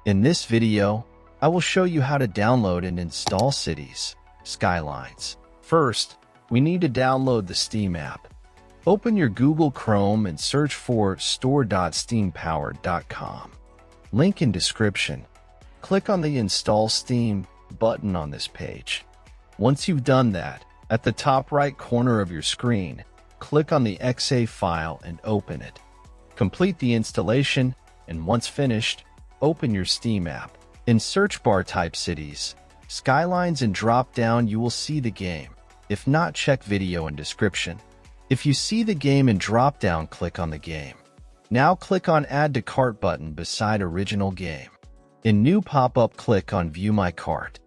In this video, I will show you how to download and install Cities, Skylines. First, we need to download the Steam app. Open your Google Chrome and search for store.steampowered.com. Link in description. Click on the Install Steam button on this page. Once you've done that, at the top right corner of your screen, click on the .exe file and open it. Complete the installation, and once finished, open your Steam app. In search bar, type Cities, Skylines, and drop down you will see the game. If not, check video in description. If you see the game in drop down, click on the game. Now click on Add to Cart button beside original game. In new pop-up, click on View My Cart.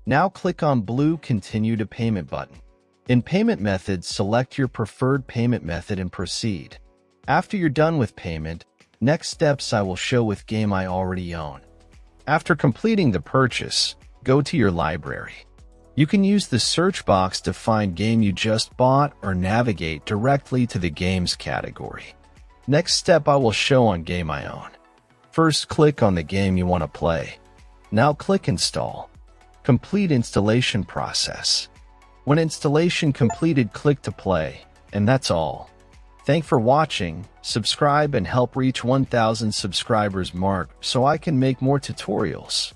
Now click on blue Continue to Payment button. In payment methods, select your preferred payment method and proceed. After you're done with payment, next steps I will show with game I already own. After completing the purchase, go to your library. You can use the search box to find game you just bought or navigate directly to the games category. Next step I will show on game I own. First, click on the game you want to play. Now click Install. Complete installation process. When installation completed, click to play, and that's all. Thanks for watching, subscribe and help reach 1,000 subscribers mark so I can make more tutorials.